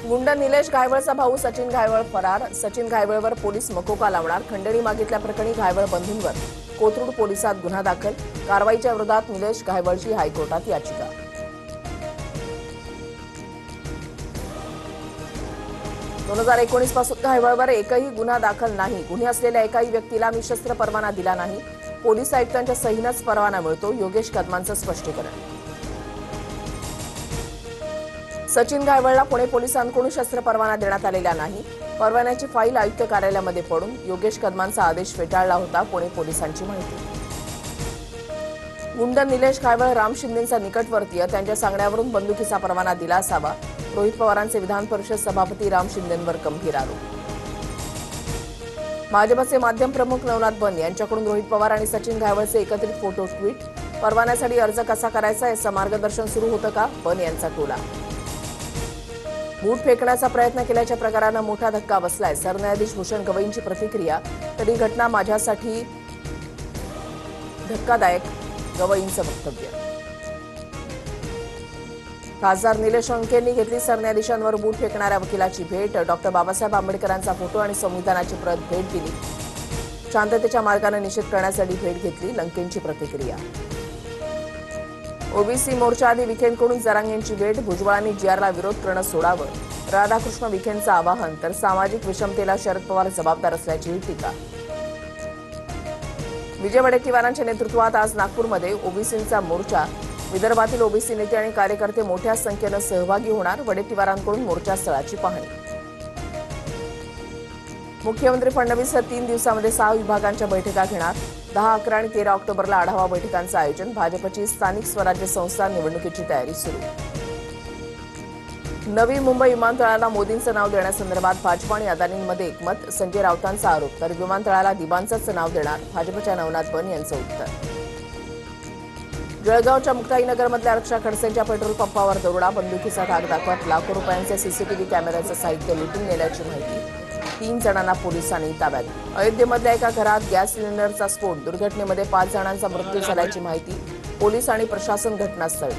गुंड निलेश घायवळचा भाऊ सचिन घायवळ फरार। सचिन घायवळवर पोलीस मकोका लावणार। खंडणी मागितल्याप्रकरणी घायवळ बंधूंवर कोथरूड पोलिसात गुन्हा दाखल। कारवाईच्या विरोधात निलेश घायवळची हायकोर्टात याचिका। 2019 पासून घायवळवर एकही गुन्हा दाखल नाही। गुन्हे असलेल्या एकाही व्यक्तीला मी शस्त्र परवाना दिला नाही। पोलीस आयुक्तांच्या सहीनंच परवाना मिळतो। योगेश कदमांचं स्पष्टीकरण। सचिन घायवळला पुणे पोलिसांकडून शस्त्र परवाना देण्यात आलेला नाही। परवान्याची फाईल आयुक्त कार्यालयामध्ये पडून योगेश कदमांचा आदेश फेटाळला होता। पुणे पोलिसांची माहिती। गुंड निलेश घायवळ राम शिंदेंचा निकटवर्तीय। त्यांच्या सांगण्यावरून बंदुकीचा परवाना दिला असावा। रोहित पवारांचे विधान परिषद सभापती राम शिंदेंवर गंभीर आरोप। भाजपचे माध्यम प्रमुख नवनाथ बन यांच्याकडून रोहित पवार आणि सचिन घायवळचे एकत्रित फोटो ट्विट। परवान्यासाठी अर्ज कसा करायचा याचं मार्गदर्शन सुरू होतं का? बन यांचा टोला। बूट फेकण्याचा प्रयत्न केल्याच्या प्रकारानं मोठा धक्का बसलाय। सरन्यायाधीश भूषण गवईंची प्रतिक्रिया। तरी घटना माझ्यासाठी धक्कादायक, गवईंचं वक्तव्य। खासदार निलेश लंकेंनी घेतली सरन्यायाधीशांवर बूट फेकणाऱ्या वकिलाची भेट। डॉक्टर बाबासाहेब आंबेडकरांचा फोटो आणि संविधानाची प्रत भेट दिली। शांततेच्या मार्गाने निषेध करण्यासाठी भेट घेतली। लंकेंची प्रतिक्रिया। ओबीसी मोर्चाआधी विखेंकडून जरांगेंची भेट। भुजबळांनी जीआरला विरोध करणं सोडावं, राधाकृष्ण विखेंचं आवाहन। तर सामाजिक विषमतेला शरद पवार जबाबदार असल्याची टीका। विजय वडेट्टीवारांच्या नेतृत्वात आज नागपूरमध्ये ओबीसींचा मोर्चा। विदर्भातील ओबीसी नेते आणि कार्यकर्ते मोठ्या संख्येनं सहभागी होणार। वडेट्टीवारांकडून मोर्चास्थळाची पाहणी। मुख्यमंत्री फडणवीस 3 दिवसांमध्ये 6 विभागांच्या बैठका घेणार। 10, 11 आणि 13 ऑक्टोबरला आढावा बैठकांचं आयोजन। भाजपची स्थानिक स्वराज्य संस्था निवडणुकीची तयारी सुरू। नवी मुंबई विमानतळाला मोदींचं नाव देण्यासंदर्भात भाजप आणि अदानींमध्ये एकमत। संजय राऊतांचा आरोप। तर विमानतळाला दिबांचंच नाव देणार। भाजपच्या नवनाथ बन यांचं उत्तर। जळगावच्या मुक्ताईनगरमधल्या रक्षा खडसेंच्या पेट्रोल पंपावर दरोडा। बंदुकीचा धाक दाखवत लाखो रुपयांचे सीसीटीव्ही कॅमेऱ्याचं साहित्य लुटून नेल्याची माहिती। 3 जणांना पोलिसांनी ताब्यात। अयोध्येमधल्या एका घरात गॅस सिलेंडरचा स्फोट। दुर्घटनेमध्ये 5 जणांचा मृत्यू झाल्याची माहिती। पोलीस आणि प्रशासन घटनास्थळी।